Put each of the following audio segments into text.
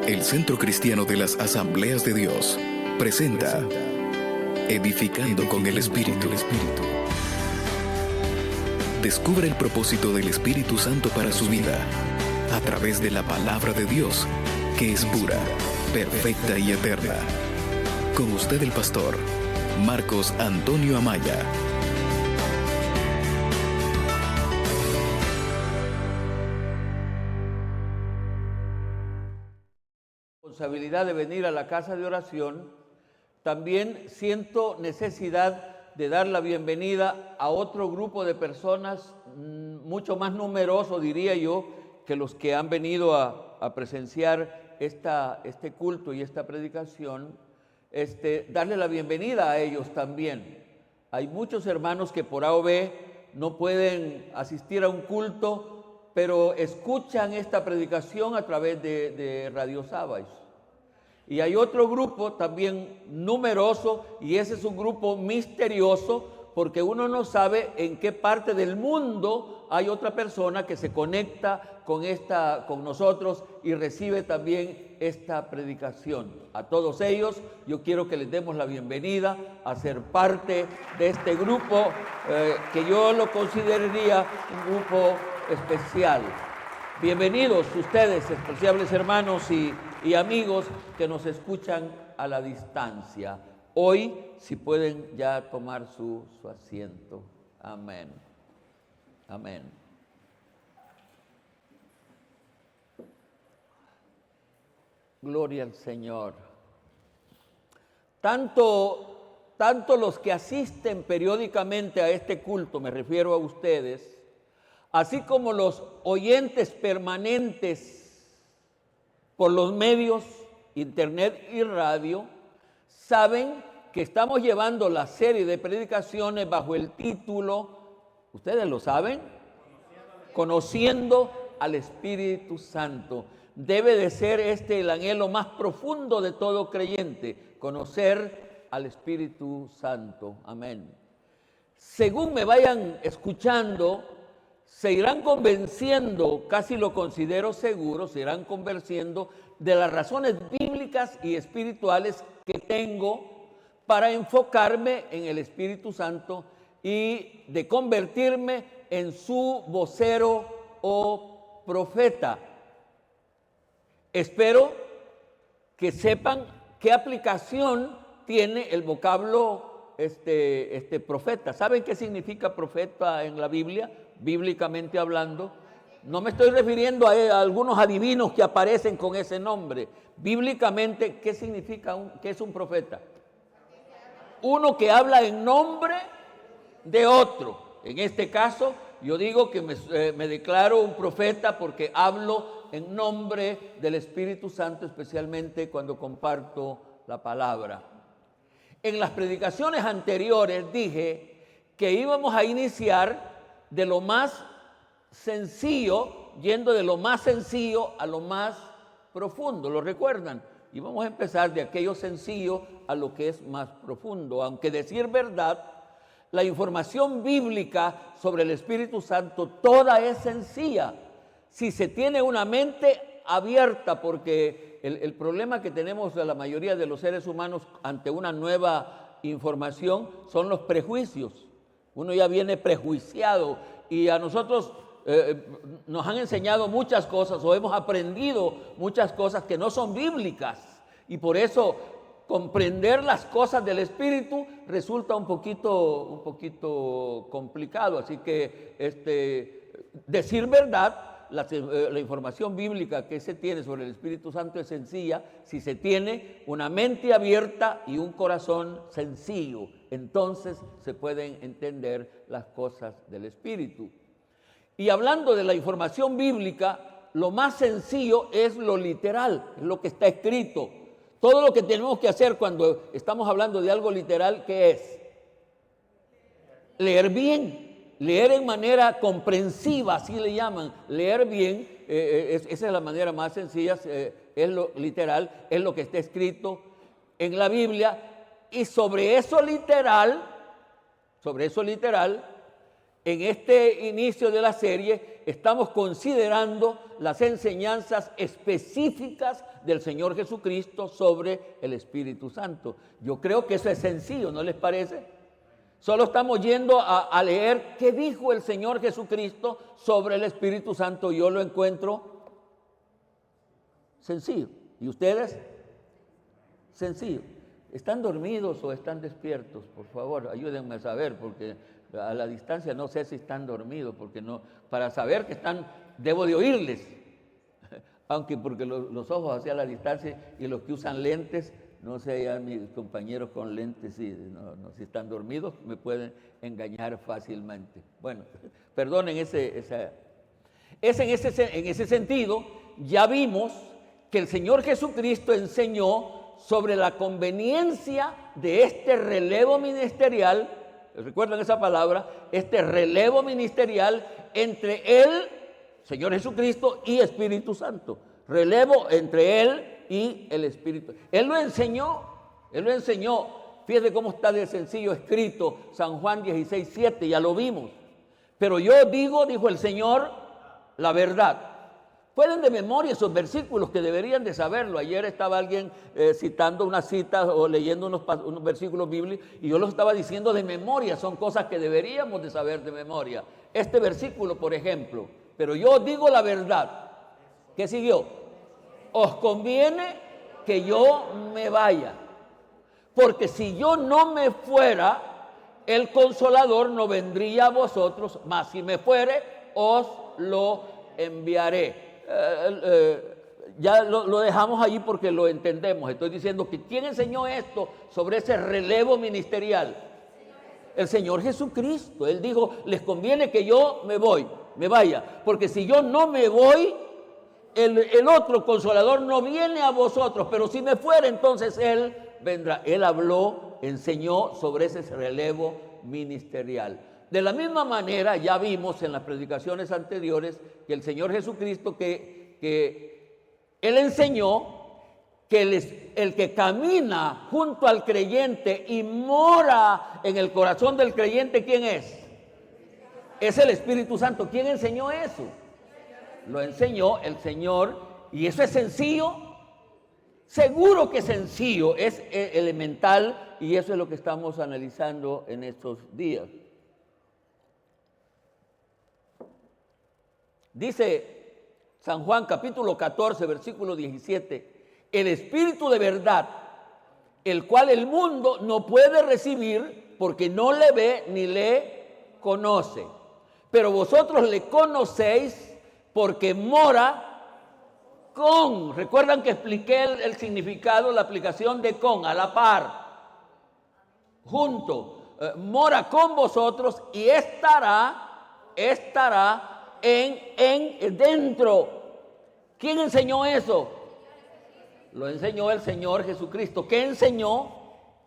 El Centro Cristiano de las Asambleas de Dios presenta Edificando con el Espíritu. Descubre el propósito del Espíritu Santo para su vida a través de la palabra de Dios, que es pura, perfecta y eterna. Con usted el pastor Marcos Antonio Amaya. Responsabilidad de venir a la casa de oración, también siento necesidad de dar la bienvenida a otro grupo de personas mucho más numeroso, diría yo, que los que han venido a presenciar este culto y esta predicación. Darle la bienvenida a ellos también. Hay muchos hermanos que por A o B no pueden asistir a un culto, pero escuchan esta predicación a través de Radio Sabáis. Y hay otro grupo también numeroso, y ese es un grupo misterioso, porque uno no sabe en qué parte del mundo hay otra persona que se conecta con nosotros y recibe también esta predicación. A todos ellos yo quiero que les demos la bienvenida a ser parte de este grupo que yo lo consideraría un grupo especial. Bienvenidos ustedes, especiales hermanos y amigos que nos escuchan a la distancia. Hoy, si pueden ya tomar su asiento. Amén. Amén. Gloria al Señor. Tanto los que asisten periódicamente a este culto, me refiero a ustedes, así como los oyentes permanentes por los medios, internet y radio, saben que estamos llevando la serie de predicaciones bajo el título, ¿ustedes lo saben? Conociendo al Espíritu Santo. Debe de ser el anhelo más profundo de todo creyente, conocer al Espíritu Santo. Amén. Según me vayan escuchando, se irán convenciendo, casi lo considero seguro, se irán convenciendo de las razones bíblicas y espirituales que tengo para enfocarme en el Espíritu Santo y de convertirme en su vocero o profeta. Espero que sepan qué aplicación tiene el vocablo profeta. ¿Saben qué significa profeta en la Biblia? Bíblicamente hablando, no me estoy refiriendo a algunos adivinos que aparecen con ese nombre. Bíblicamente, ¿qué significa qué es un profeta? Uno que habla en nombre de otro. En este caso, yo digo que me declaro un profeta porque hablo en nombre del Espíritu Santo, especialmente cuando comparto la palabra. En las predicaciones anteriores dije que íbamos a iniciar de lo más sencillo, yendo de lo más sencillo a lo más profundo, ¿lo recuerdan? Y vamos a empezar de aquello sencillo a lo que es más profundo, aunque decir verdad, la información bíblica sobre el Espíritu Santo toda es sencilla, si se tiene una mente abierta, porque el problema que tenemos la mayoría de los seres humanos ante una nueva información son los prejuicios. Uno ya viene prejuiciado y a nosotros nos han enseñado muchas cosas o hemos aprendido muchas cosas que no son bíblicas. Y por eso comprender las cosas del Espíritu resulta un poquito complicado. Así que decir verdad, la información bíblica que se tiene sobre el Espíritu Santo es sencilla si se tiene una mente abierta y un corazón sencillo. Entonces se pueden entender las cosas del Espíritu. Y hablando de la información bíblica, lo más sencillo es lo literal, es lo que está escrito. Todo lo que tenemos que hacer cuando estamos hablando de algo literal, ¿qué es? Leer bien. Leer en manera comprensiva, así le llaman, leer bien, esa es la manera más sencilla, es lo literal, es lo que está escrito en la Biblia, y sobre eso literal, En este inicio de la serie estamos considerando las enseñanzas específicas del Señor Jesucristo sobre el Espíritu Santo. Yo creo que eso es sencillo, ¿no les parece? Solo estamos yendo a leer qué dijo el Señor Jesucristo sobre el Espíritu Santo. Yo lo encuentro sencillo. ¿Y ustedes? Sencillo. ¿Están dormidos o están despiertos? Por favor, ayúdenme a saber, porque a la distancia no sé si están dormidos, porque no, para saber que están, debo de oírles. Aunque porque los ojos hacia la distancia y los que usan lentes, no sé, ya mis compañeros con lentes, si están dormidos, me pueden engañar fácilmente. Bueno, perdonen en ese sentido, ya vimos que el Señor Jesucristo enseñó sobre la conveniencia de este relevo ministerial. ¿Recuerdan esa palabra? Este relevo ministerial entre Él, Señor Jesucristo, y Espíritu Santo. Relevo entre Él y el Espíritu. Él lo enseñó. Fíjate cómo está de sencillo escrito San Juan 16:7, ya lo vimos. Pero yo digo, dijo el Señor, la verdad. Pueden de memoria esos versículos que deberían de saberlo. Ayer estaba alguien citando una cita o leyendo unos versículos bíblicos y yo los estaba diciendo de memoria. Son cosas que deberíamos de saber de memoria. Este versículo, por ejemplo, pero yo digo la verdad. ¿Qué siguió? Os conviene que yo me vaya, porque si yo no me fuera, el Consolador no vendría a vosotros, mas si me fuere, os lo enviaré. Ya lo dejamos allí porque lo entendemos. Estoy diciendo que ¿quién enseñó esto sobre ese relevo ministerial? El Señor Jesucristo. Él dijo, les conviene que yo me vaya, porque si yo no me voy, el otro Consolador no viene a vosotros, pero si me fuera, entonces Él vendrá. Él habló, enseñó sobre ese relevo ministerial. De la misma manera, ya vimos en las predicaciones anteriores que el Señor Jesucristo, que Él enseñó que el que camina junto al creyente y mora en el corazón del creyente, ¿quién es? Es el Espíritu Santo. ¿Quién enseñó eso? Lo enseñó el Señor. ¿Y eso es sencillo? Seguro que es sencillo, es elemental, y eso es lo que estamos analizando en estos días. Dice San Juan capítulo 14, versículo 17, el Espíritu de verdad, el cual el mundo no puede recibir porque no le ve ni le conoce. Pero vosotros le conocéis porque mora con. ¿Recuerdan que expliqué el significado, la aplicación de con, a la par, junto? Mora con vosotros y estará en dentro. ¿Quién enseñó eso? Lo enseñó el Señor Jesucristo. ¿Qué enseñó?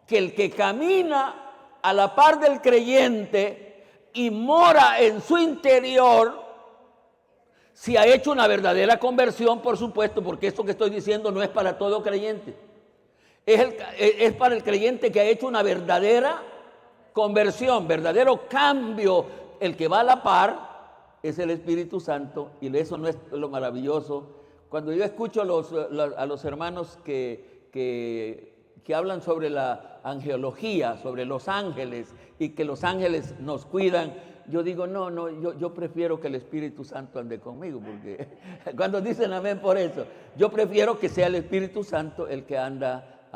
Que el que camina a la par del creyente y mora en su interior, si ha hecho una verdadera conversión, por supuesto, porque esto que estoy diciendo no es para todo creyente. Es para el creyente que ha hecho una verdadera conversión, verdadero cambio. El que va a la par es el Espíritu Santo, y eso no es lo maravilloso. Cuando yo escucho a los hermanos que hablan sobre la angelología, sobre los ángeles, y que los ángeles nos cuidan, yo digo, yo prefiero que el Espíritu Santo ande conmigo, porque cuando dicen amén por eso, yo prefiero que sea el Espíritu Santo el que anda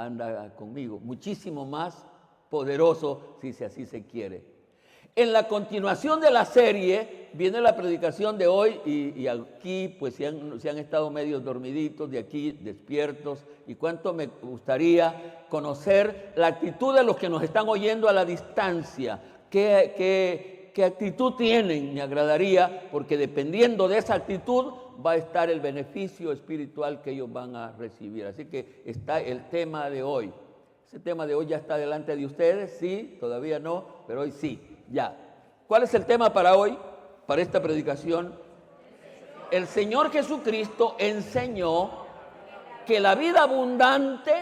conmigo, muchísimo más poderoso si así se quiere. En la continuación de la serie viene la predicación de hoy, y aquí pues si han estado medio dormiditos, de aquí despiertos, y cuánto me gustaría conocer la actitud de los que nos están oyendo a la distancia. ¿Qué actitud tienen? Me agradaría, porque dependiendo de esa actitud va a estar el beneficio espiritual que ellos van a recibir. Así que está el tema de hoy. Ese tema de hoy ya está delante de ustedes, sí, todavía no, pero hoy sí. Ya. ¿Cuál es el tema para hoy, para esta predicación? El Señor Jesucristo enseñó que la vida abundante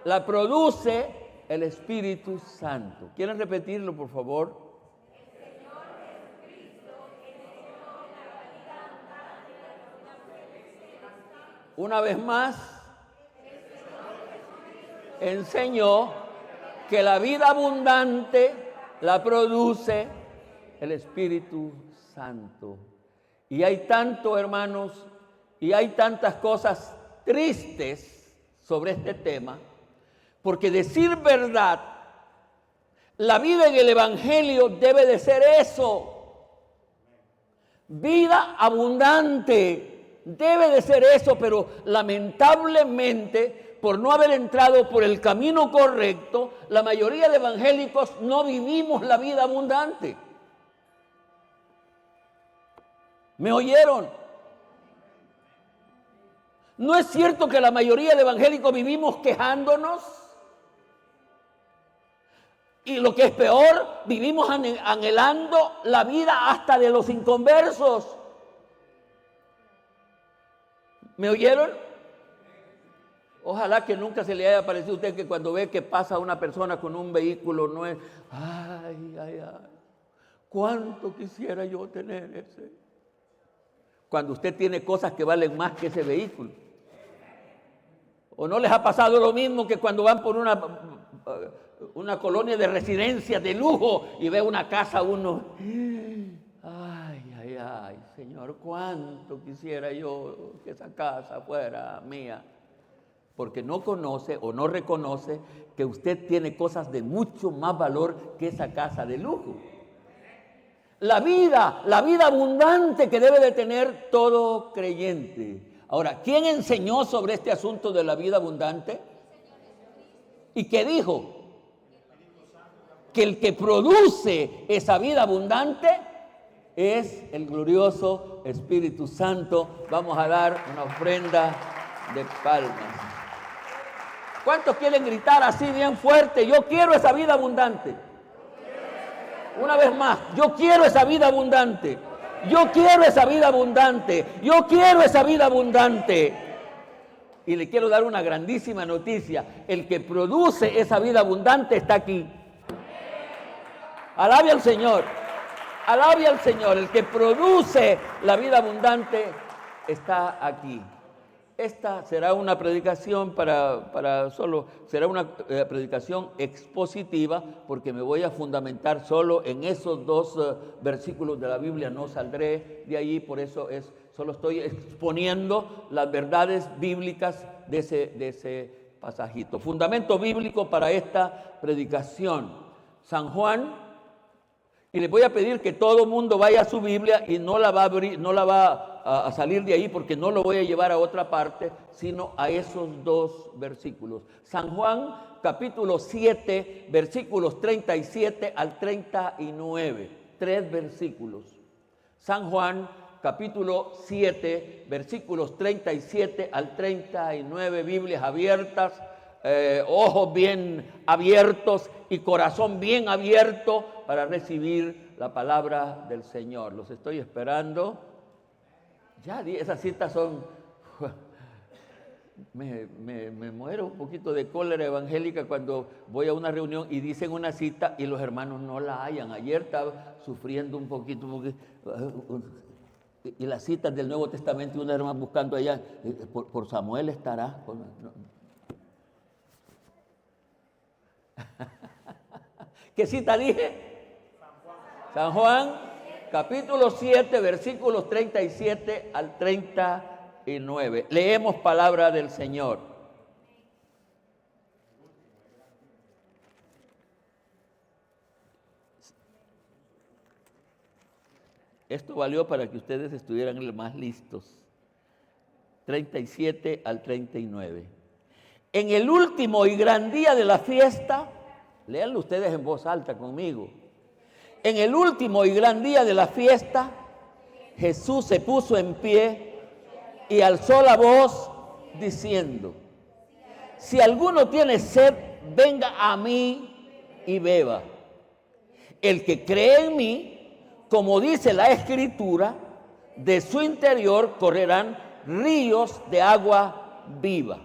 la produce el Espíritu Santo. ¿Quieren repetirlo, por favor? Una vez más, enseñó que la vida abundante la produce el Espíritu Santo. Y hay tanto, hermanos, y hay tantas cosas tristes sobre este tema, porque decir verdad, la vida en el Evangelio debe de ser eso. Vida abundante debe de ser eso, pero lamentablemente, por no haber entrado por el camino correcto, la mayoría de evangélicos no vivimos la vida abundante. ¿Me oyeron? ¿No es cierto que la mayoría de evangélicos vivimos quejándonos? Y lo que es peor, vivimos anhelando la vida hasta de los inconversos. ¿Me oyeron? Ojalá que nunca se le haya parecido a usted que cuando ve que pasa una persona con un vehículo no es, ay, cuánto quisiera yo tener ese. Cuando usted tiene cosas que valen más que ese vehículo. ¿O no les ha pasado lo mismo que cuando van por una colonia de residencia de lujo y ve una casa uno, ay, Señor, cuánto quisiera yo que esa casa fuera mía? Porque no conoce o no reconoce que usted tiene cosas de mucho más valor que esa casa de lujo. La vida abundante que debe de tener todo creyente. Ahora, ¿quién enseñó sobre este asunto de la vida abundante? ¿Y qué dijo? Que el que produce esa vida abundante es el glorioso Espíritu Santo. Vamos a dar una ofrenda de palmas. ¿Cuántos quieren gritar así bien fuerte? Yo quiero esa vida abundante. Una vez más, yo quiero esa vida abundante. Yo quiero esa vida abundante. Yo quiero esa vida abundante. Y le quiero dar una grandísima noticia. El que produce esa vida abundante está aquí. Alabe al Señor. Alabe al Señor. El que produce la vida abundante está aquí. Esta será una predicación será una predicación expositiva, porque me voy a fundamentar solo en esos dos versículos de la Biblia, no saldré de ahí, por eso solo estoy exponiendo las verdades bíblicas de ese pasajito. Fundamento bíblico para esta predicación. San Juan, y les voy a pedir que todo mundo vaya a su Biblia y no la va a abrir, no la va a salir de ahí, porque no lo voy a llevar a otra parte, sino a esos dos versículos. San Juan, capítulo 7, versículos 37 al 39. 3 versículos. San Juan, capítulo 7, versículos 37 al 39. Biblias abiertas, ojos bien abiertos y corazón bien abierto para recibir la palabra del Señor. Los estoy esperando. Ya, esas citas son, me muero un poquito de cólera evangélica cuando voy a una reunión y dicen una cita y los hermanos no la hallan. Ayer estaba sufriendo un poquito y las citas del Nuevo Testamento, una hermana buscando allá, por Samuel estará. ¿Qué cita dije? San Juan. Capítulo 7, versículos 37 al 39. Leemos palabra del Señor. Esto valió para que ustedes estuvieran más listos. 37 al 39. En el último y gran día de la fiesta, léanlo ustedes en voz alta conmigo. En el último y gran día de la fiesta, Jesús se puso en pie y alzó la voz diciendo: si alguno tiene sed, venga a mí y beba. El que cree en mí, como dice la Escritura, de su interior correrán ríos de agua viva.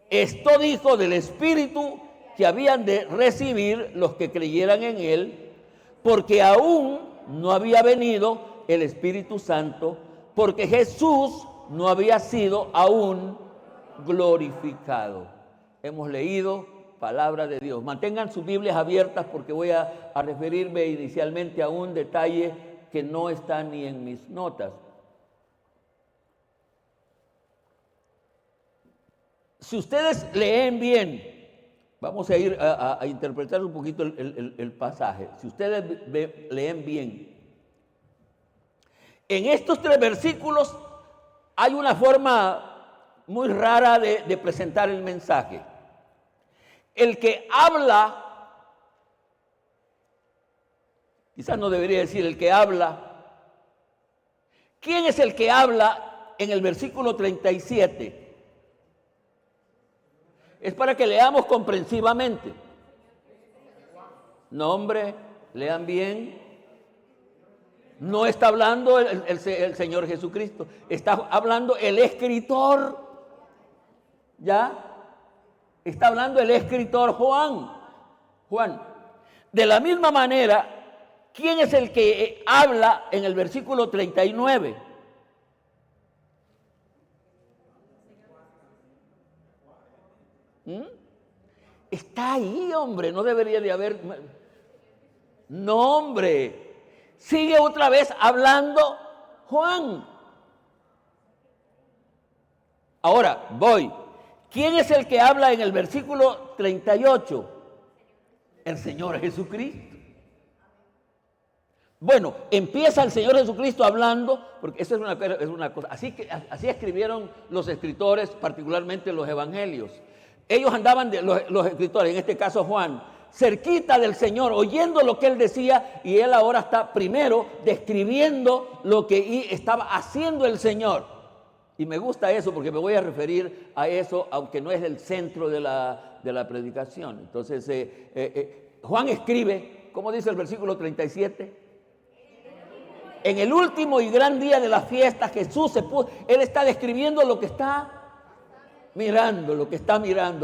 Esto dijo del Espíritu que habían de recibir los que creyeran en él, porque aún no había venido el Espíritu Santo, porque Jesús no había sido aún glorificado. Hemos leído palabra de Dios. Mantengan sus Biblias abiertas porque voy a referirme inicialmente a un detalle que no está ni en mis notas. Si ustedes leen bien, vamos a ir a interpretar un poquito el pasaje. Si ustedes leen bien, en estos 3 versículos hay una forma muy rara de presentar el mensaje. El que habla, quizás no debería decir el que habla. ¿Quién es el que habla en el versículo 37? Es para que leamos comprensivamente. No, hombre, lean bien. No está hablando el Señor Jesucristo, está hablando el escritor. ¿Ya? Está hablando el escritor Juan. De la misma manera, ¿quién es el que habla en el versículo 39? Está ahí, hombre, no debería de haber. No, hombre, sigue otra vez hablando Juan. Ahora, voy. ¿Quién es el que habla en el versículo 38? El Señor Jesucristo. Bueno, empieza el Señor Jesucristo hablando, porque eso es una cosa. Así escribieron los escritores, particularmente los evangelios. Ellos andaban, los escritores, en este caso Juan, cerquita del Señor, oyendo lo que Él decía, y Él ahora está primero describiendo lo que estaba haciendo el Señor. Y me gusta eso porque me voy a referir a eso, aunque no es el centro de la predicación. Entonces, Juan escribe, ¿cómo dice el versículo 37? En el último y gran día de la fiesta, Jesús Él está describiendo lo que está mirando,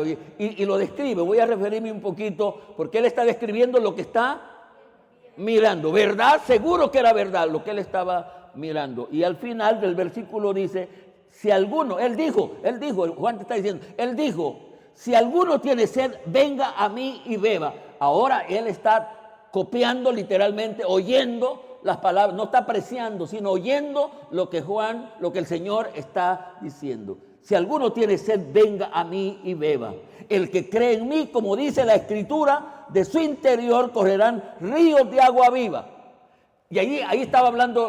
y lo describe. Voy a referirme un poquito, porque Él está describiendo lo que está mirando. ¿Verdad? Seguro que era verdad lo que Él estaba mirando. Y al final del versículo dice, si alguno, Él dijo, Juan te está diciendo, Él dijo, si alguno tiene sed, venga a mí y beba. Ahora Él está copiando literalmente, oyendo las palabras, no está apreciando, sino oyendo lo que el Señor está diciendo. Si alguno tiene sed, venga a mí y beba. El que cree en mí, como dice la Escritura, de su interior correrán ríos de agua viva. Y ahí estaba hablando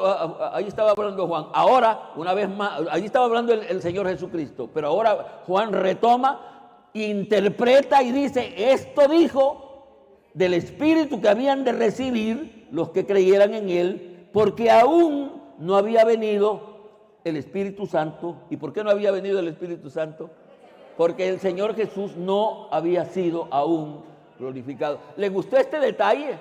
Juan. Ahora, una vez más, ahí estaba hablando el Señor Jesucristo. Pero ahora Juan retoma, interpreta y dice, esto dijo del Espíritu que habían de recibir los que creyeran en Él, porque aún no había venido el Espíritu Santo. ¿Y por qué no había venido el Espíritu Santo? Porque el Señor Jesús no había sido aún glorificado. ¿Le gustó este detalle?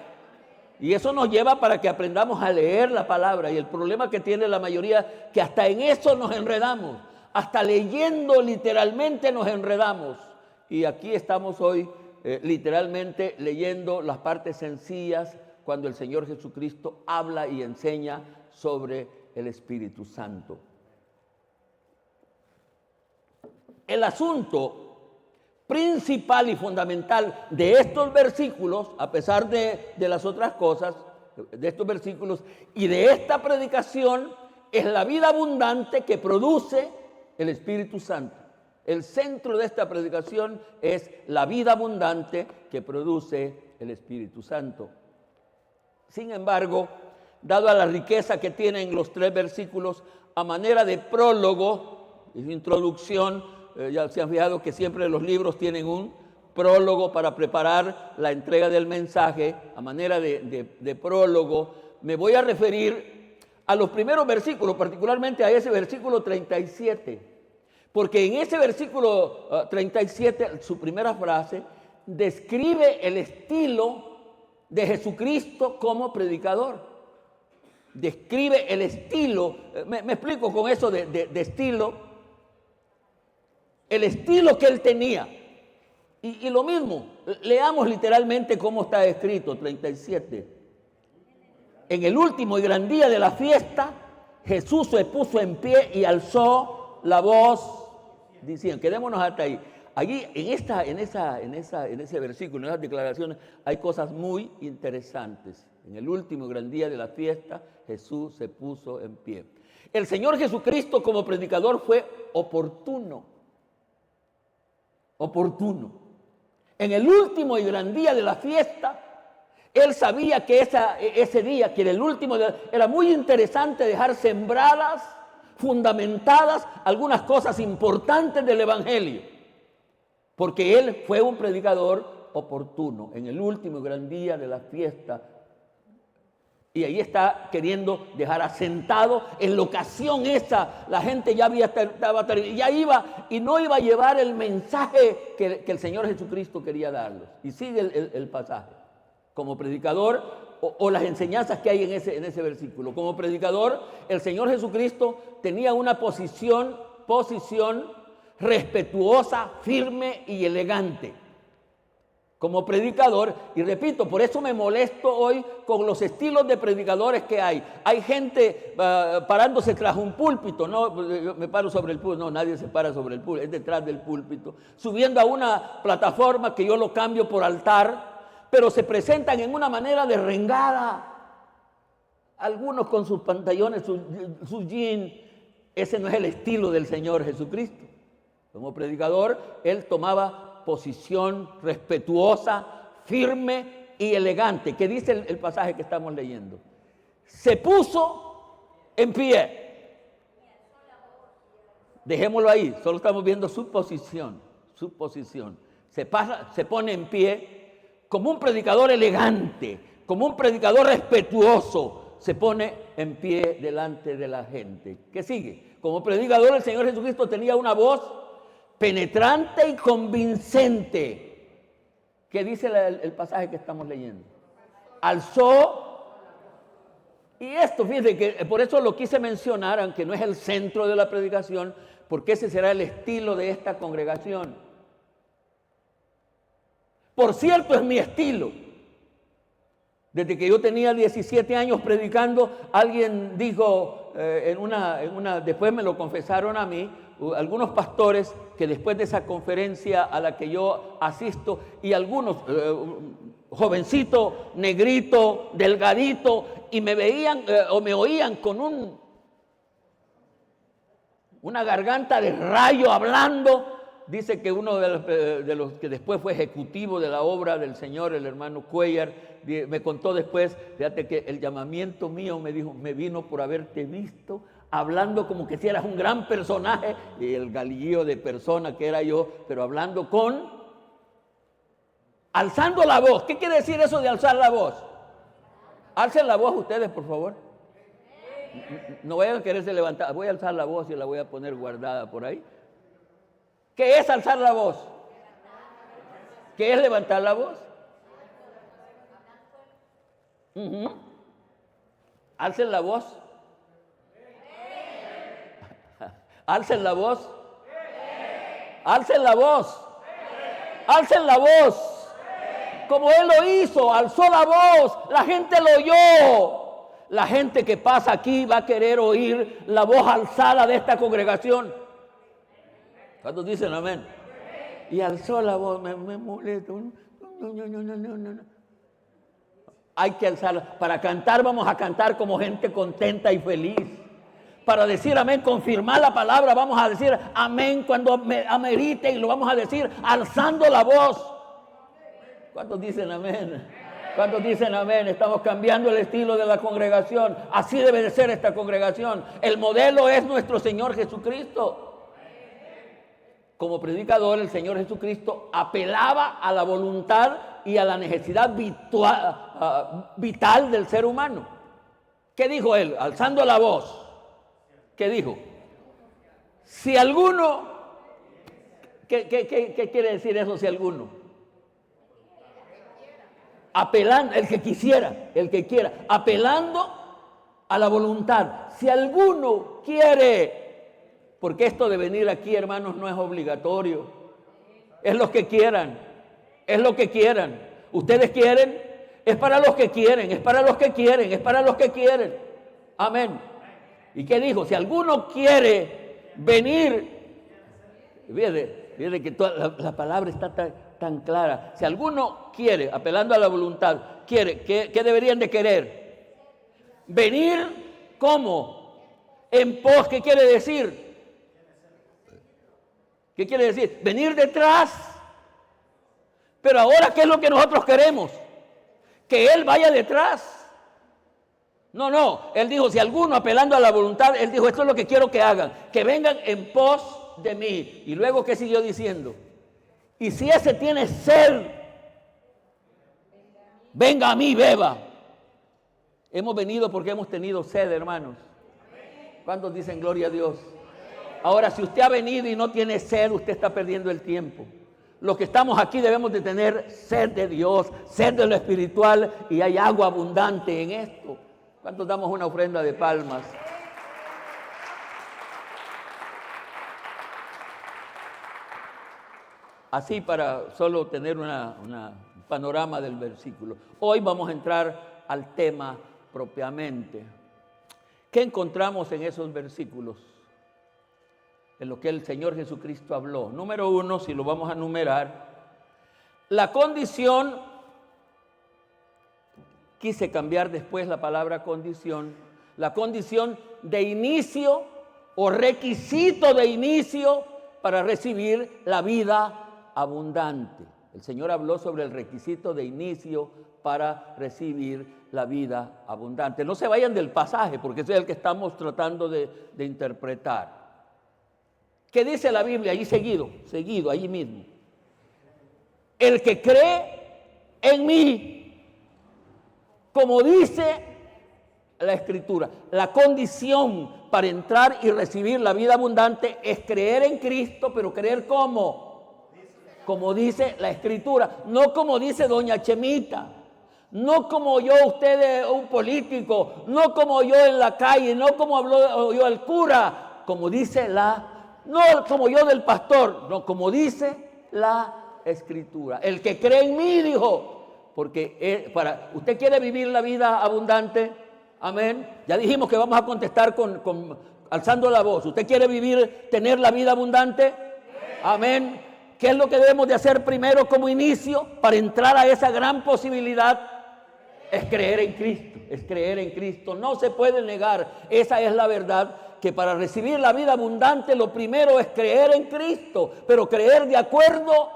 Y eso nos lleva para que aprendamos a leer la palabra. Y el problema que tiene la mayoría, que hasta en eso nos enredamos. Hasta leyendo literalmente nos enredamos. Y aquí estamos hoy literalmente leyendo las partes sencillas cuando el Señor Jesucristo habla y enseña sobre el Espíritu Santo. El asunto principal y fundamental de estos versículos, a pesar de las otras cosas, de estos versículos y de esta predicación, es la vida abundante que produce el Espíritu Santo. El centro de esta predicación es la vida abundante que produce el Espíritu Santo. Sin embargo, dado a la riqueza que tienen los 3 versículos, a manera de prólogo, de introducción, ya se han fijado que siempre los libros tienen un prólogo para preparar la entrega del mensaje. A manera de prólogo, me voy a referir a los primeros versículos, particularmente a ese versículo 37, porque en ese versículo 37, su primera frase, describe el estilo de Jesucristo como predicador. Describe el estilo, me explico con eso de estilo, el estilo que él tenía. Y lo mismo, leamos literalmente cómo está escrito, 37. En el último y gran día de la fiesta, Jesús se puso en pie y alzó la voz diciendo, quedémonos hasta ahí. Allí, en ese versículo, en esas declaraciones, hay cosas muy interesantes. En el último gran día de la fiesta, Jesús se puso en pie. El Señor Jesucristo como predicador fue oportuno. Oportuno. En el último y gran día de la fiesta, Él sabía que ese día, que era el último, era muy interesante dejar sembradas, fundamentadas, algunas cosas importantes del Evangelio. Porque Él fue un predicador oportuno en el último y gran día de la fiesta. Y ahí está queriendo dejar asentado en la ocasión esa, la gente ya ya iba y no iba a llevar el mensaje que el Señor Jesucristo quería darles. Y sigue el pasaje. Como predicador, o las enseñanzas que hay en ese versículo. Como predicador, el Señor Jesucristo tenía una posición respetuosa, firme y elegante. Como predicador, y repito, por eso me molesto hoy con los estilos de predicadores que hay. Hay gente parándose tras un púlpito, no, yo me paro sobre el púlpito, no, nadie se para sobre el púlpito, es detrás del púlpito, subiendo a una plataforma que yo lo cambio por altar, pero se presentan en una manera derrengada. Algunos con sus pantalones, sus jeans. Ese no es el estilo del Señor Jesucristo. Como predicador, Él tomaba posición respetuosa, firme y elegante. ¿Qué dice el pasaje que estamos leyendo? Se puso en pie. Dejémoslo ahí, solo estamos viendo su posición. Se pone en pie como un predicador elegante, como un predicador respetuoso. Se pone en pie delante de la gente. ¿Qué sigue? Como predicador, el Señor Jesucristo tenía una voz penetrante y convincente. ¿Qué dice el pasaje que estamos leyendo? Alzó. Y esto, fíjense que por eso lo quise mencionar, aunque no es el centro de la predicación, porque ese será el estilo de esta congregación. Por cierto, es mi estilo. Desde que yo tenía 17 años predicando, alguien dijo después me lo confesaron a mí, algunos pastores que después de esa conferencia a la que yo asisto, y algunos, jovencito, negrito, delgadito, y me veían o me oían con una garganta de rayo hablando. Dice que uno de los que después fue ejecutivo de la obra del Señor, el hermano Cuellar, me contó después, fíjate que el llamamiento mío, me dijo, me vino por haberte visto hablando como que si eras un gran personaje, y el galillo de persona que era yo, pero hablando alzando la voz. ¿Qué quiere decir eso de alzar la voz? Alcen la voz ustedes, por favor. No vayan a quererse levantar, voy a alzar la voz y la voy a poner guardada por ahí. ¿Qué es alzar la voz? ¿Qué es levantar la voz? Alcen la voz. Alcen la voz. Alcen la voz. Alcen la voz. Como Él lo hizo, alzó la voz. La gente lo oyó. La gente que pasa aquí va a querer oír la voz alzada de esta congregación. ¿Cuántos dicen amén? Y alzó la voz, me molesta. No. Hay que alzarla. Para cantar vamos a cantar como gente contenta y feliz. Para decir amén, confirmar la palabra, vamos a decir amén cuando amerite, y lo vamos a decir alzando la voz. ¿Cuántos dicen amén? ¿Cuántos dicen amén? Estamos cambiando el estilo de la congregación. Así debe de ser esta congregación. El modelo es nuestro Señor Jesucristo. Como predicador, el Señor Jesucristo apelaba a la voluntad y a la necesidad vital del ser humano. ¿Qué dijo Él? Alzando la voz. ¿Qué dijo? Si alguno, ¿qué quiere decir eso, si alguno? Apelando, el que quiera, apelando a la voluntad. Si alguno quiere, porque esto de venir aquí, hermanos, no es obligatorio. Es lo que quieran, es lo que quieran. Ustedes quieren, es para los que quieren, es para los que quieren, es para los que quieren. Amén. ¿Y qué dijo? Si alguno quiere venir. Fíjate que toda la palabra está tan clara. Si alguno quiere, apelando a la voluntad, quiere, ¿qué deberían de querer? Venir, ¿cómo? En pos, ¿qué quiere decir? ¿Qué quiere decir? Venir detrás. Pero ahora, ¿qué es lo que nosotros queremos? Que Él vaya detrás. No, Él dijo, si alguno apelando a la voluntad, Él dijo, esto es lo que quiero que hagan, que vengan en pos de mí. Y luego, ¿qué siguió diciendo? Y si ese tiene sed, venga a mí, beba. Hemos venido porque hemos tenido sed, hermanos. ¿Cuántos dicen gloria a Dios? Ahora, si usted ha venido y no tiene sed, usted está perdiendo el tiempo. Los que estamos aquí debemos de tener sed de Dios, sed de lo espiritual, y hay agua abundante en esto. ¿Cuántos damos una ofrenda de palmas? Así, para solo tener un panorama del versículo. Hoy vamos a entrar al tema propiamente. ¿Qué encontramos en esos versículos? En lo que el Señor Jesucristo habló. Número 1, si lo vamos a numerar, la condición, quise cambiar después la palabra condición, la condición de inicio o requisito de inicio para recibir la vida abundante. El Señor habló sobre el requisito de inicio para recibir la vida abundante. No se vayan del pasaje, porque ese es el que estamos tratando de interpretar. ¿Qué dice la Biblia? Allí seguido, allí mismo. El que cree en mí, como dice la Escritura, la condición para entrar y recibir la vida abundante es creer en Cristo, pero creer ¿cómo? Como dice la Escritura, no como dice doña Chemita, no como yo, usted un político, no como yo en la calle, no como habló yo el cura, como dice no como yo del pastor, no, como dice la Escritura. El que cree en mí, dijo, porque ¿usted quiere vivir la vida abundante? Amén. Ya dijimos que vamos a contestar alzando la voz. ¿Usted quiere tener la vida abundante? Amén. ¿Qué es lo que debemos de hacer primero como inicio para entrar a esa gran posibilidad? Es creer en Cristo, es creer en Cristo. No se puede negar, esa es la verdad, que para recibir la vida abundante lo primero es creer en Cristo, pero creer de acuerdo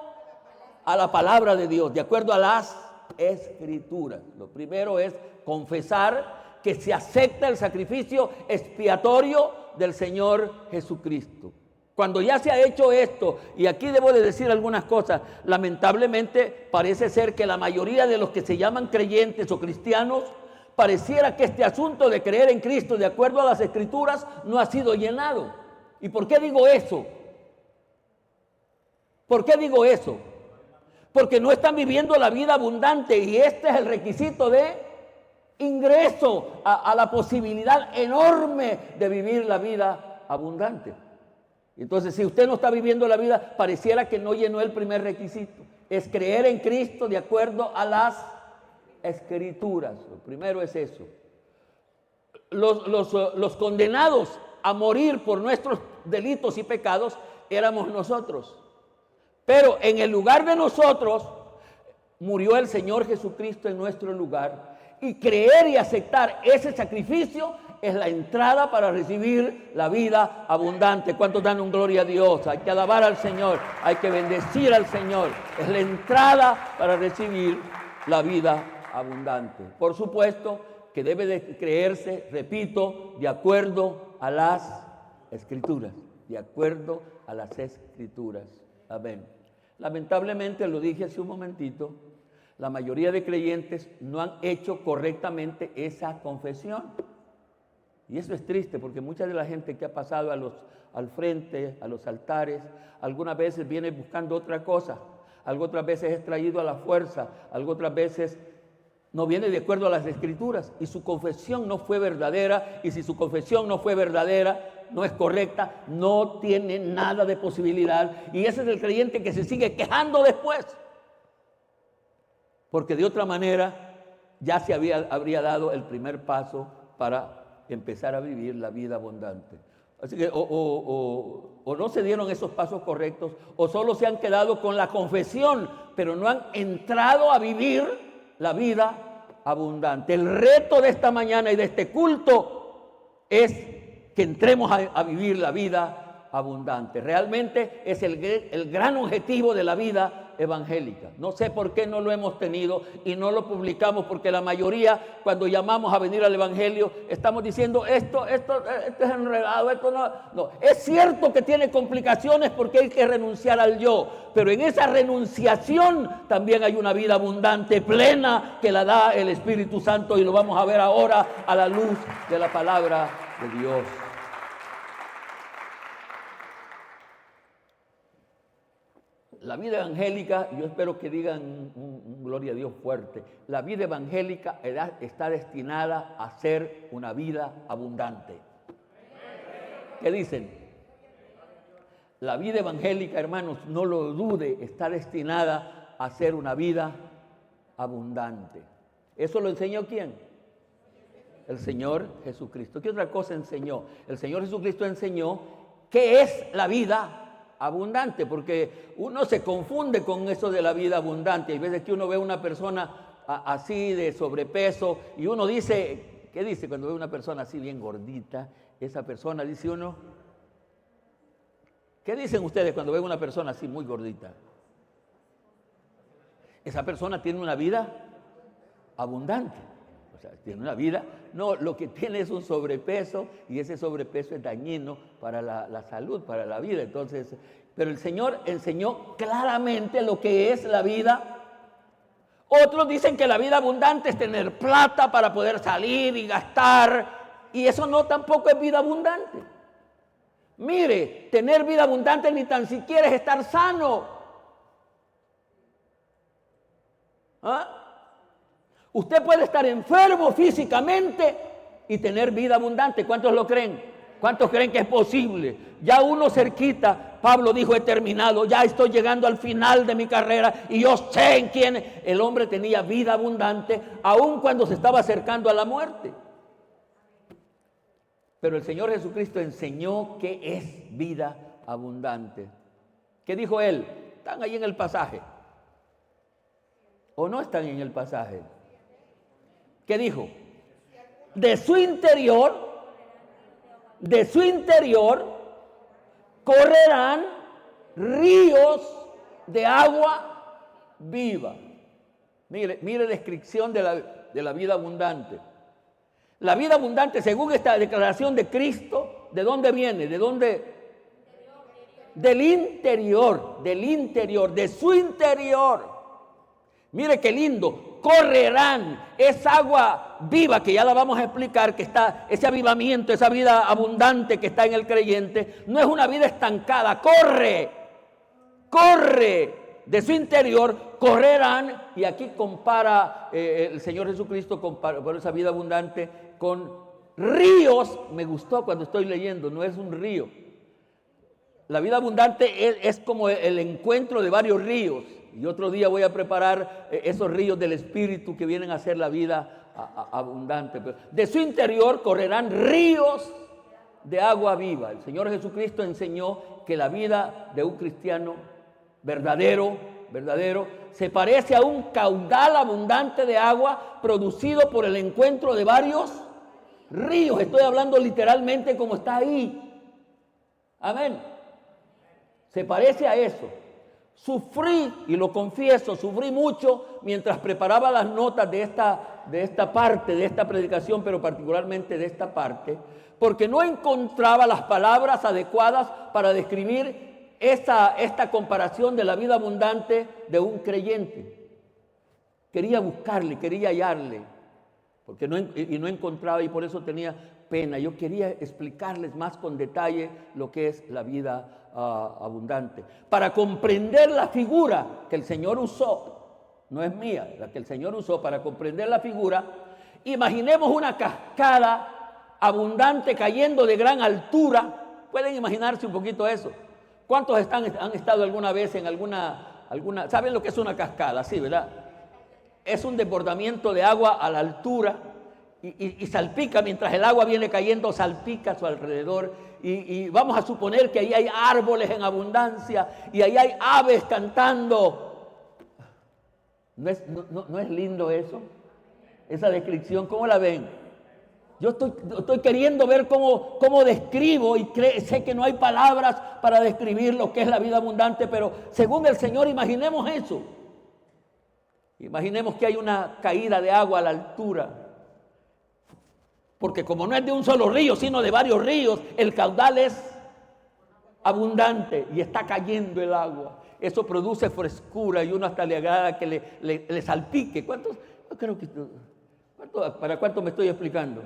a la palabra de Dios, de acuerdo a las Escrituras. Lo primero es confesar que se acepta el sacrificio expiatorio del Señor Jesucristo. Cuando ya se ha hecho esto, y aquí debo de decir algunas cosas, lamentablemente parece ser que la mayoría de los que se llaman creyentes o cristianos, pareciera que este asunto de creer en Cristo de acuerdo a las Escrituras no ha sido llenado. ¿Y por qué digo eso? ¿Por qué digo eso? Porque no están viviendo la vida abundante, y este es el requisito de ingreso a la posibilidad enorme de vivir la vida abundante. Entonces, si usted no está viviendo la vida, pareciera que no llenó el primer requisito. Es creer en Cristo de acuerdo a las Escrituras. Lo primero es eso. Los condenados a morir por nuestros delitos y pecados éramos nosotros. Pero en el lugar de nosotros murió el Señor Jesucristo en nuestro lugar. Y creer y aceptar ese sacrificio es la entrada para recibir la vida abundante. ¿Cuántos dan un gloria a Dios? Hay que alabar al Señor, hay que bendecir al Señor. Es la entrada para recibir la vida abundante. Por supuesto que debe de creerse, repito, de acuerdo a las Escrituras. De acuerdo a las Escrituras. Amén. Lamentablemente, lo dije hace un momentito, la mayoría de creyentes no han hecho correctamente esa confesión. Y eso es triste, porque mucha de la gente que ha pasado al frente, a los altares, algunas veces viene buscando otra cosa, algo otras veces es traído a la fuerza, algo otras veces no viene de acuerdo a las Escrituras, y su confesión no fue verdadera, y si su confesión no fue verdadera, no es correcta, no tiene nada de posibilidad, y ese es el creyente que se sigue quejando después, porque de otra manera ya se habría dado el primer paso para empezar a vivir la vida abundante. Así que o no se dieron esos pasos correctos, o solo se han quedado con la confesión, pero no han entrado a vivir la vida abundante. El reto de esta mañana y de este culto es que entremos a vivir la vida abundante. Realmente es el gran objetivo de la vida evangélica. No sé por qué no lo hemos tenido y no lo publicamos, porque la mayoría, cuando llamamos a venir al evangelio, estamos diciendo esto es enredado, esto no. Es cierto que tiene complicaciones porque hay que renunciar al yo, pero en esa renunciación también hay una vida abundante, plena, que la da el Espíritu Santo, y lo vamos a ver ahora a la luz de la palabra de Dios. La vida evangélica, yo espero que digan un gloria a Dios fuerte. La vida evangélica está destinada a ser una vida abundante. ¿Qué dicen? La vida evangélica, hermanos, no lo dude, está destinada a ser una vida abundante. ¿Eso lo enseñó quién? El Señor Jesucristo. ¿Qué otra cosa enseñó? El Señor Jesucristo enseñó qué es la vida abundante, porque uno se confunde con eso de la vida abundante. Hay veces que uno ve a una persona así de sobrepeso y uno dice, ¿qué dice cuando ve a una persona así bien gordita? Esa persona, dice uno, ¿qué dicen ustedes cuando ven a una persona así muy gordita? Esa persona tiene una vida abundante. O sea, tiene una vida, no, lo que tiene es un sobrepeso, y ese sobrepeso es dañino para la salud, para la vida. Entonces, pero el Señor enseñó claramente lo que es la vida. Otros dicen que la vida abundante es tener plata para poder salir y gastar, y eso no tampoco es vida abundante. Mire, tener vida abundante ni tan siquiera es estar sano. ¿Ah? Usted puede estar enfermo físicamente y tener vida abundante. ¿Cuántos lo creen? ¿Cuántos creen que es posible? Ya uno cerquita, Pablo dijo, he terminado, ya estoy llegando al final de mi carrera y yo sé en quién. El hombre tenía vida abundante aun cuando se estaba acercando a la muerte. Pero el Señor Jesucristo enseñó qué es vida abundante. ¿Qué dijo Él? ¿Están ahí en el pasaje? ¿O no están en el pasaje? ¿Qué dijo? De su interior correrán ríos de agua viva. Mire descripción de la vida abundante. La vida abundante, según esta declaración de Cristo, ¿de dónde viene? ¿De dónde? Del interior, de su interior. Mire qué lindo. Correrán, es agua viva, que ya la vamos a explicar, que está ese avivamiento, esa vida abundante que está en el creyente, no es una vida estancada, corre, de su interior, correrán, y aquí compara el Señor Jesucristo, compara esa vida abundante con ríos. Me gustó cuando estoy leyendo, no es un río. La vida abundante es como el encuentro de varios ríos. Y otro día voy a preparar esos ríos del Espíritu que vienen a ser la vida abundante. De su interior correrán ríos de agua viva. El Señor Jesucristo enseñó que la vida de un cristiano verdadero, se parece a un caudal abundante de agua producido por el encuentro de varios ríos. Estoy hablando literalmente como está ahí. Amén. Se parece a eso. Sufrí, y lo confieso, sufrí mucho mientras preparaba las notas de esta parte, de esta predicación, pero particularmente de esta parte, porque no encontraba las palabras adecuadas para describir esta comparación de la vida abundante de un creyente. Quería buscarle, quería hallarle, porque no encontraba, y por eso tenía pena. Yo quería explicarles más con detalle lo que es la vida abundante, para comprender la figura que el Señor usó, no es mía, la que el Señor usó para comprender la figura. Imaginemos una cascada abundante cayendo de gran altura. ¿Pueden imaginarse un poquito eso? ¿Cuántos han estado alguna vez en alguna? ¿Saben lo que es una cascada? Sí, ¿verdad? Es un desbordamiento de agua a la altura y salpica, mientras el agua viene cayendo, salpica a su alrededor. y vamos a suponer que ahí hay árboles en abundancia y ahí hay aves cantando. ¿No es lindo eso? Esa descripción, ¿cómo la ven? Yo estoy queriendo ver cómo describo y sé que no hay palabras para describir lo que es la vida abundante, pero según el Señor imaginemos eso. Imaginemos que hay una caída de agua a la altura. Porque como no es de un solo río, sino de varios ríos, el caudal es abundante y está cayendo el agua. Eso produce frescura y uno hasta le agrada que le salpique. ¿Para cuánto me estoy explicando?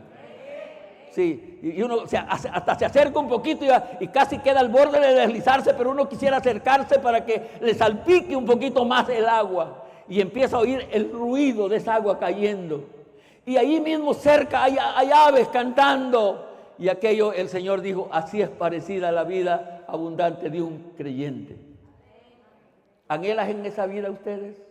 Sí, y uno hasta se acerca un poquito y casi queda al borde de deslizarse, pero uno quisiera acercarse para que le salpique un poquito más el agua. Y empieza a oír el ruido de esa agua cayendo. Y ahí mismo cerca hay aves cantando. Y aquello, el Señor dijo, así es parecida la vida abundante de un creyente. ¿Anhelan en esa vida ustedes?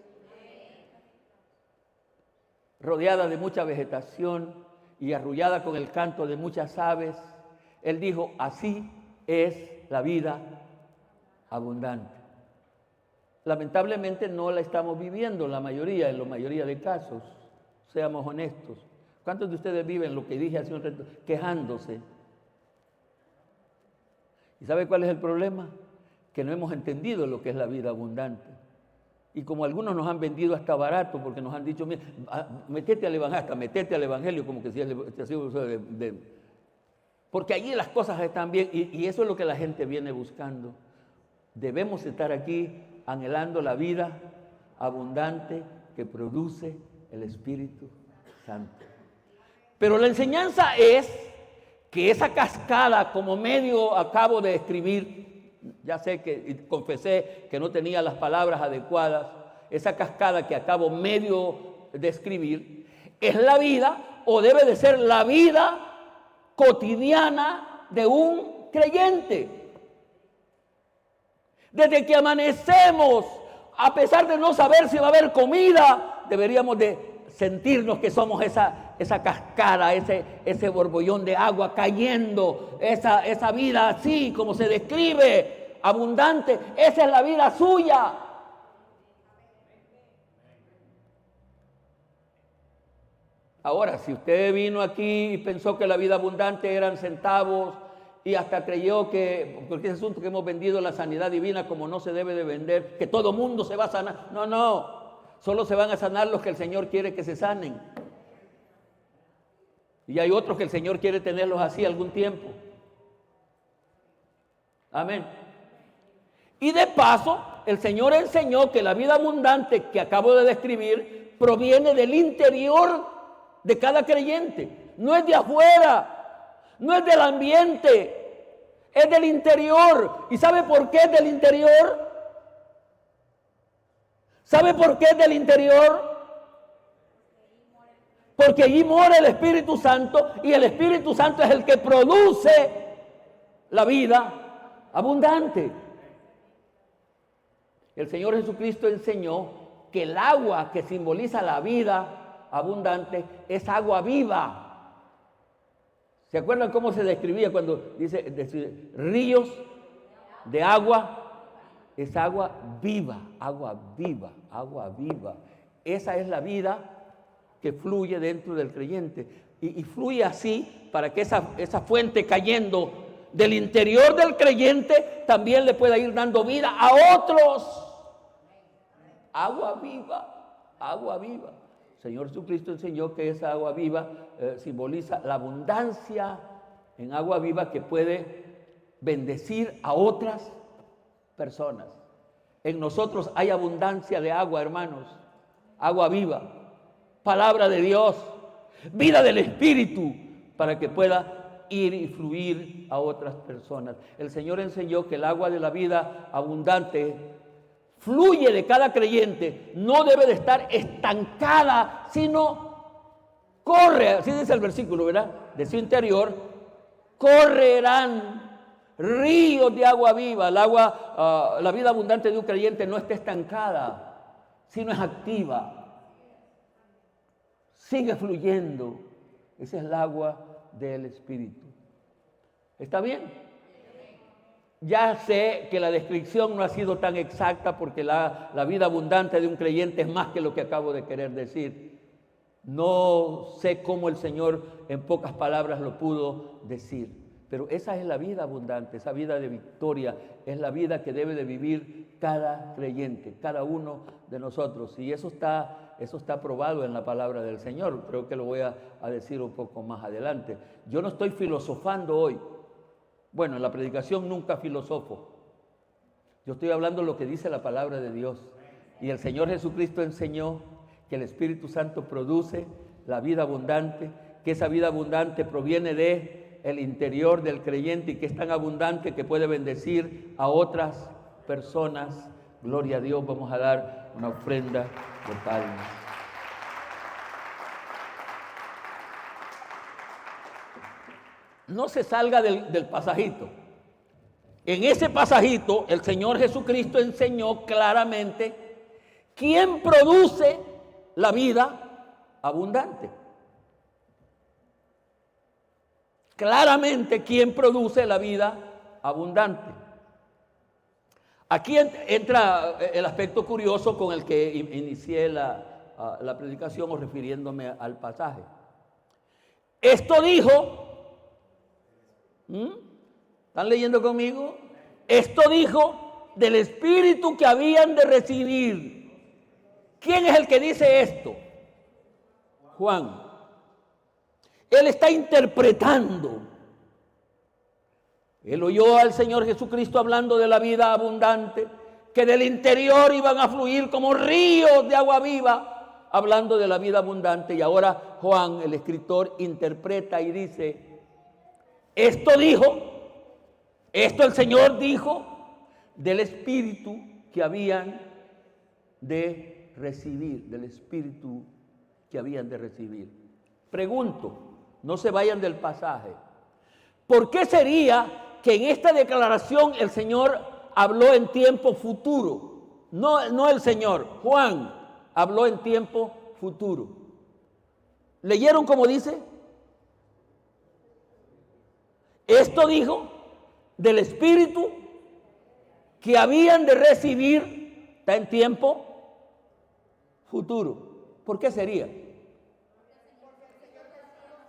Rodeada de mucha vegetación y arrullada con el canto de muchas aves. Él dijo, así es la vida abundante. Lamentablemente no la estamos viviendo en la mayoría de casos. Seamos honestos. ¿Cuántos de ustedes viven lo que dije hace un rato? Quejándose. ¿Y sabe cuál es el problema? Que no hemos entendido lo que es la vida abundante. Y como algunos nos han vendido hasta barato, porque nos han dicho, métete al evangelio, como que si porque allí las cosas están bien, y eso es lo que la gente viene buscando. Debemos estar aquí anhelando la vida abundante que produce el Espíritu Santo. Pero la enseñanza es que esa cascada, como medio acabo de escribir, ya sé que confesé que no tenía las palabras adecuadas, esa cascada que acabo medio de escribir, es la vida o debe de ser la vida cotidiana de un creyente. Desde que amanecemos, a pesar de no saber si va a haber comida, deberíamos de sentirnos que somos esa cascada, ese borbollón de agua cayendo, esa vida así como se describe, abundante. Esa es la vida suya. Ahora, si usted vino aquí y pensó que la vida abundante eran centavos y hasta creyó que, porque ese asunto que hemos vendido la sanidad divina como no se debe de vender, que todo mundo se va a sanar. No. Solo se van a sanar los que el Señor quiere que se sanen. Y hay otros que el Señor quiere tenerlos así algún tiempo. Amén. Y de paso, el Señor enseñó que la vida abundante que acabo de describir proviene del interior de cada creyente. No es de afuera, no es del ambiente, es del interior. ¿Y sabe por qué es del interior? ¿Sabe por qué es del interior? Porque allí mora el Espíritu Santo y el Espíritu Santo es el que produce la vida abundante. El Señor Jesucristo enseñó que el agua que simboliza la vida abundante es agua viva. ¿Se acuerdan cómo se describía cuando dice ríos de agua? Es agua viva, agua viva, agua viva. Esa es la vida que fluye dentro del creyente. Y fluye así para que esa fuente cayendo del interior del creyente también le pueda ir dando vida a otros. Agua viva, agua viva. El Señor Jesucristo enseñó que esa agua viva simboliza la abundancia en agua viva que puede bendecir a otras personas. En nosotros hay abundancia de agua, hermanos. Agua viva, palabra de Dios, vida del Espíritu, para que pueda ir y fluir a otras personas. El Señor enseñó que el agua de la vida abundante fluye de cada creyente, no debe de estar estancada, sino corre, así dice el versículo, ¿verdad? De su interior correrán ríos de agua viva. La vida abundante de un creyente no está estancada, sino es activa. Sigue fluyendo. Esa es el agua del Espíritu. ¿Está bien? Ya sé que la descripción no ha sido tan exacta porque la vida abundante de un creyente es más que lo que acabo de querer decir. No sé cómo el Señor en pocas palabras lo pudo decir, pero esa es la vida abundante, esa vida de victoria, es la vida que debe de vivir cada creyente, cada uno de nosotros. Y eso está probado en la palabra del Señor. Creo que lo voy a decir un poco más adelante. Yo no estoy filosofando hoy. Bueno, en la predicación nunca filosofo. Yo estoy hablando lo que dice la palabra de Dios. Y el Señor Jesucristo enseñó que el Espíritu Santo produce la vida abundante, que esa vida abundante proviene de el interior del creyente y que es tan abundante que puede bendecir a otras personas. Gloria a Dios, vamos a dar una ofrenda de palmas. No se salga del pasajito. En ese pasajito el Señor Jesucristo enseñó claramente quién produce la vida abundante. Claramente quién produce la vida abundante. Aquí entra el aspecto curioso con el que inicié la predicación o refiriéndome al pasaje. Esto dijo, ¿están leyendo conmigo? Esto dijo del Espíritu que habían de recibir. ¿Quién es el que dice esto? Juan. Él está interpretando. Él oyó al Señor Jesucristo hablando de la vida abundante, que del interior iban a fluir como ríos de agua viva, hablando de la vida abundante. Y ahora Juan, el escritor, interpreta y dice, esto el Señor dijo del Espíritu que habían de recibir, del Espíritu que habían de recibir. Pregunto, no se vayan del pasaje. ¿Por qué sería que en esta declaración el Señor habló en tiempo futuro? No el Señor, Juan habló en tiempo futuro. ¿Leyeron cómo dice? Esto dijo del Espíritu que habían de recibir, está en tiempo futuro. ¿Por qué sería?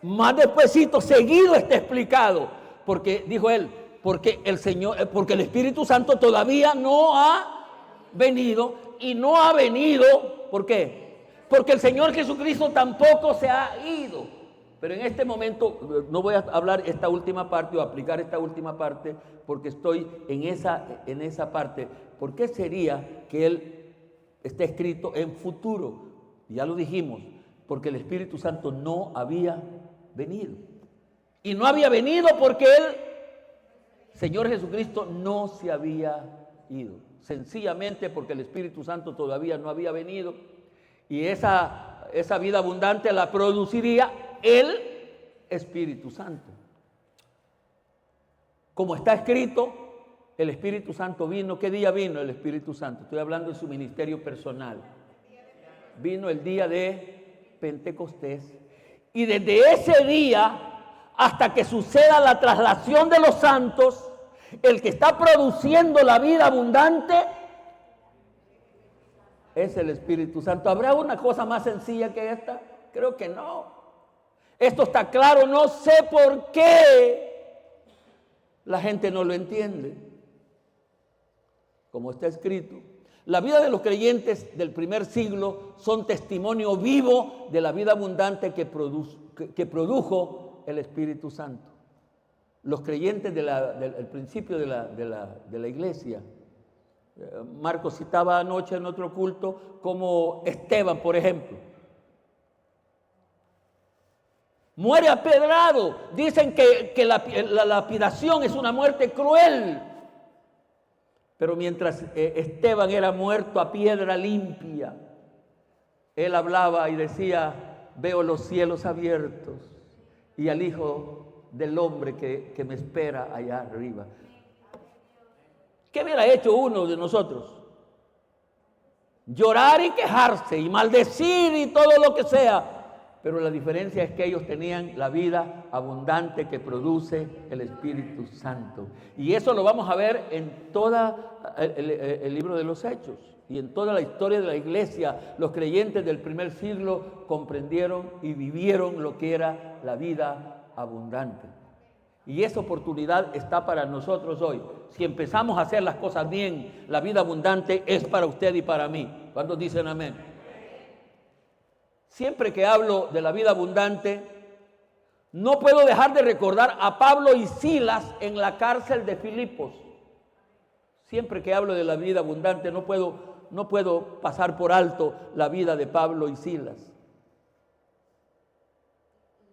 Más despuesito, seguido está explicado, porque dijo él, porque el Espíritu Santo todavía no ha venido, y no ha venido, ¿por qué? Porque el Señor Jesucristo tampoco se ha ido. Pero en este momento no voy a hablar esta última parte o aplicar esta última parte, porque estoy en esa parte. ¿Por qué sería que él esté escrito en futuro? Ya lo dijimos, porque el Espíritu Santo no había venido. Y no había venido porque Señor Jesucristo, no se había ido. Sencillamente porque el Espíritu Santo todavía no había venido. Y esa vida abundante la produciría el Espíritu Santo. Como está escrito, el Espíritu Santo vino. ¿Qué día vino el Espíritu Santo? Estoy hablando de su ministerio personal. Vino el día de Pentecostés. Y desde ese día hasta que suceda la traslación de los santos, el que está produciendo la vida abundante es el Espíritu Santo. ¿Habrá una cosa más sencilla que esta? Creo que no. Esto está claro, no sé por qué la gente no lo entiende. Como está escrito, la vida de los creyentes del primer siglo son testimonio vivo de la vida abundante que produjo el Espíritu Santo. Los creyentes del principio de la iglesia. Marcos citaba anoche en otro culto como Esteban, por ejemplo. Muere apedrado. Dicen que la lapidación es una muerte cruel. Pero mientras Esteban era muerto a piedra limpia, él hablaba y decía, veo los cielos abiertos y al Hijo del Hombre que me espera allá arriba. ¿Qué hubiera hecho uno de nosotros? Llorar y quejarse y maldecir y todo lo que sea. pero la diferencia es que ellos tenían la vida abundante que produce el Espíritu Santo. Y eso lo vamos a ver en todo el libro de los Hechos y en toda la historia de la iglesia. Los creyentes del primer siglo comprendieron y vivieron lo que era la vida abundante. Y esa oportunidad está para nosotros hoy. Si empezamos a hacer las cosas bien, la vida abundante es para usted y para mí. ¿Cuántos dicen amén? Siempre que hablo de la vida abundante, no puedo dejar de recordar a Pablo y Silas en la cárcel de Filipos. Siempre que hablo de la vida abundante, no puedo pasar por alto la vida de Pablo y Silas.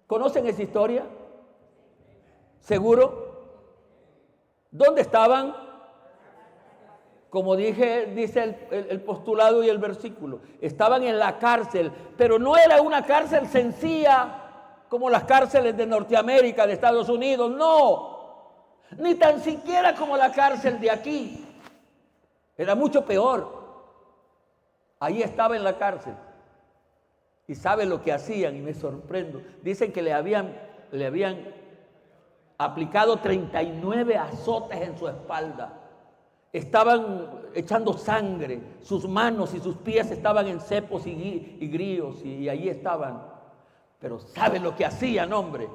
¿Conocen esa historia? ¿Seguro? ¿Dónde estaban? Como dice el postulado y el versículo, estaban en la cárcel, pero no era una cárcel sencilla como las cárceles de Norteamérica, de Estados Unidos, no, ni tan siquiera como la cárcel de aquí, era mucho peor. Ahí estaba en la cárcel y sabe lo que hacían, y me sorprendo. Dicen que le habían aplicado 39 azotes en su espalda. Estaban echando sangre, sus manos y sus pies estaban en cepos y grillos, y allí estaban. Pero ¿sabe lo que hacían, hombre?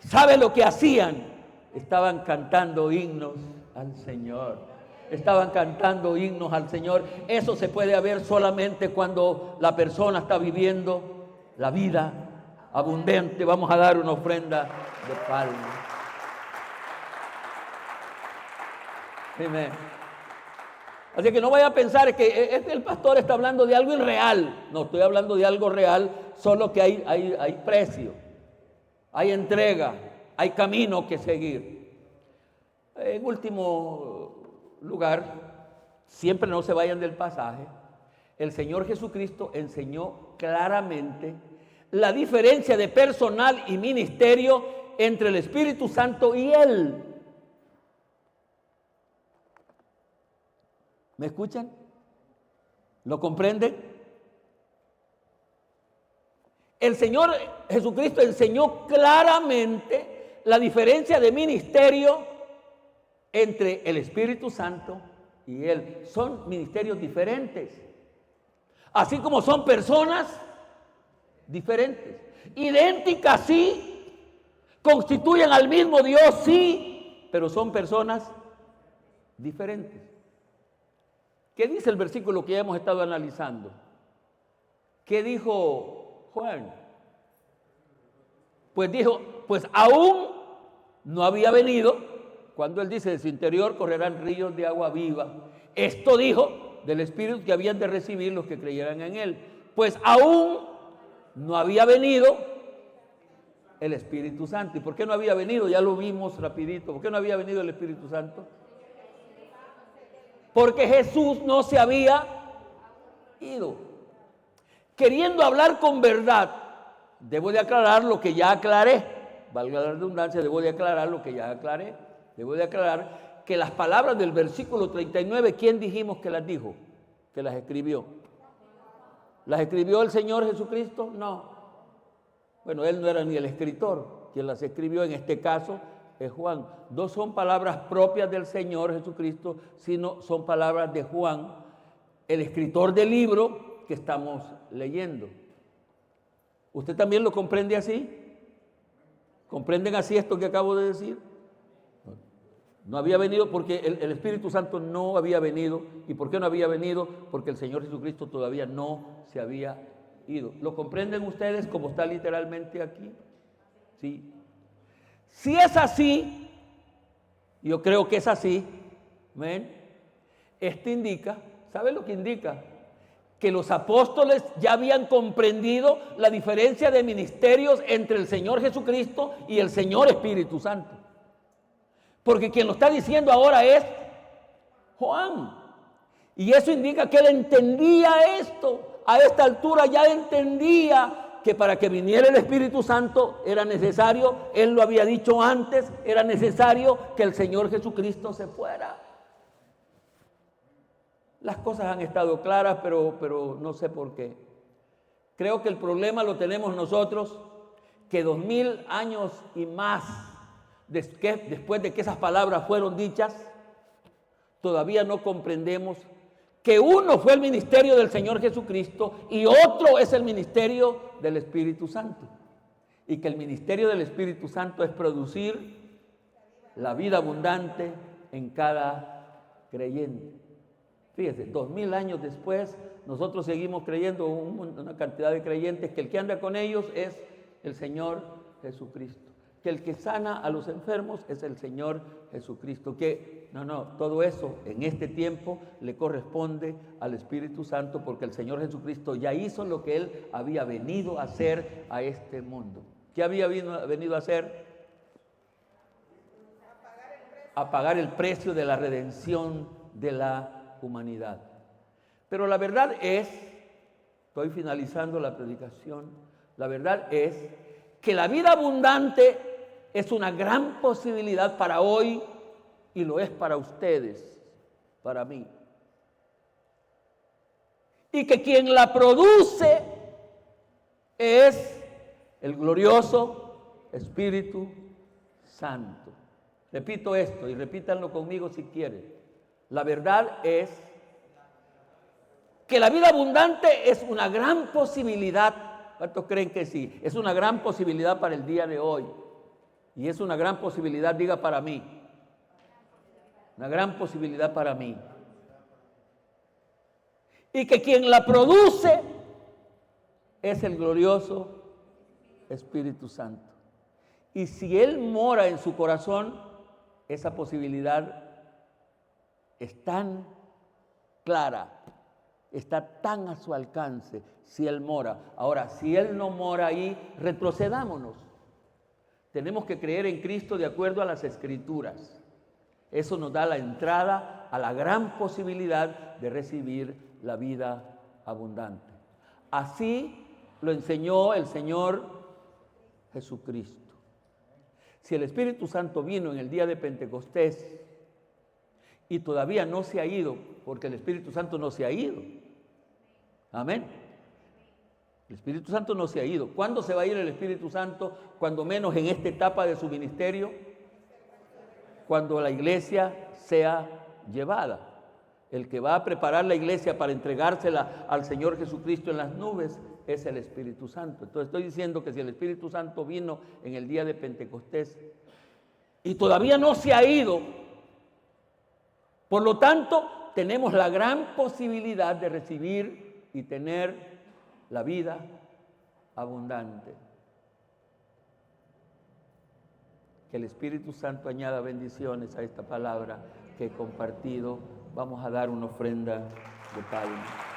¿Sabe lo que hacían? Estaban cantando himnos al Señor. Estaban cantando himnos al Señor. Eso se puede ver solamente cuando la persona está viviendo la vida abundante. Vamos a dar una ofrenda de palmas. Amén. Así que no vaya a pensar que el pastor está hablando de algo irreal. No, estoy hablando de algo real, solo que hay precio, hay entrega, hay camino que seguir. En último lugar, siempre no se vayan del pasaje, el Señor Jesucristo enseñó claramente la diferencia de personal y ministerio entre el Espíritu Santo y Él. ¿Me escuchan? ¿Lo comprenden? El Señor Jesucristo enseñó claramente la diferencia de ministerio entre el Espíritu Santo y Él. Son ministerios diferentes, así como son personas diferentes. Idénticas, sí, constituyen al mismo Dios, sí, pero son personas diferentes. ¿Qué dice el versículo que ya hemos estado analizando? ¿Qué dijo Juan? Pues dijo, pues aún no había venido, cuando él dice, de su interior correrán ríos de agua viva. Esto dijo del Espíritu que habían de recibir los que creyeran en él. Pues aún no había venido el Espíritu Santo. ¿Y por qué no había venido? Ya lo vimos rapidito. ¿Por qué no había venido el Espíritu Santo? Porque Jesús no se había ido. Queriendo hablar con verdad, debo de aclarar lo que ya aclaré. Valga la redundancia, debo de aclarar lo que ya aclaré. Debo de aclarar que las palabras del versículo 39, ¿quién dijimos que las dijo? Que las escribió. ¿Las escribió el Señor Jesucristo? No. Bueno, Él no era ni el escritor. Quien las escribió en este caso es Juan. No son palabras propias del Señor Jesucristo, sino son palabras de Juan, el escritor del libro que estamos leyendo. ¿Usted también lo comprende así? ¿Comprenden así esto que acabo de decir? No había venido porque el Espíritu Santo no había venido. ¿Y por qué no había venido? Porque el Señor Jesucristo todavía no se había ido. ¿Lo comprenden ustedes como está literalmente aquí? Sí. Si es así, yo creo que es así, ¿ven? Esto indica, ¿sabe lo que indica? Que los apóstoles ya habían comprendido la diferencia de ministerios entre el Señor Jesucristo y el Señor Espíritu Santo. Porque quien lo está diciendo ahora es Juan. Y eso indica que él entendía esto. A esta altura ya entendía que para que viniera el Espíritu Santo era necesario, él lo había dicho antes, era necesario que el Señor Jesucristo se fuera. Las cosas han estado claras, pero no sé por qué. Creo que el problema lo tenemos nosotros, que 2000 años y más después de que esas palabras fueron dichas, todavía no comprendemos que uno fue el ministerio del Señor Jesucristo y otro es el ministerio del Espíritu Santo. Y que el ministerio del Espíritu Santo es producir la vida abundante en cada creyente. Fíjese, 2000 años después, nosotros seguimos creyendo, una cantidad de creyentes, que el que anda con ellos es el Señor Jesucristo. Que el que sana a los enfermos es el Señor Jesucristo. Que todo eso en este tiempo le corresponde al Espíritu Santo, porque el Señor Jesucristo ya hizo lo que Él había venido a hacer a este mundo. ¿Qué había venido a hacer? A pagar el precio de la redención de la humanidad. Pero la verdad es, estoy finalizando la predicación, la verdad es que la vida abundante es una gran posibilidad para hoy y lo es para ustedes, para mí. Y que quien la produce es el glorioso Espíritu Santo. Repito esto y repítanlo conmigo si quieren. La verdad es que la vida abundante es una gran posibilidad. ¿Cuántos creen que sí? Es una gran posibilidad para el día de hoy. Y es una gran posibilidad, diga, para mí. Una gran posibilidad para mí. Y que quien la produce es el glorioso Espíritu Santo. Y si Él mora en su corazón, esa posibilidad es tan clara, está tan a su alcance si Él mora. Ahora, si Él no mora ahí, retrocedámonos. Tenemos que creer en Cristo de acuerdo a las Escrituras. Eso nos da la entrada a la gran posibilidad de recibir la vida abundante. Así lo enseñó el Señor Jesucristo. Si el Espíritu Santo vino en el día de Pentecostés y todavía no se ha ido, porque el Espíritu Santo no se ha ido. Amén. El Espíritu Santo no se ha ido. ¿Cuándo se va a ir el Espíritu Santo? Cuando menos en esta etapa de su ministerio. Cuando la iglesia sea llevada. El que va a preparar la iglesia para entregársela al Señor Jesucristo en las nubes es el Espíritu Santo. Entonces estoy diciendo que si el Espíritu Santo vino en el día de Pentecostés y todavía no se ha ido, por lo tanto tenemos la gran posibilidad de recibir y tener la vida abundante. Que el Espíritu Santo añada bendiciones a esta palabra que he compartido. Vamos a dar una ofrenda de palmas.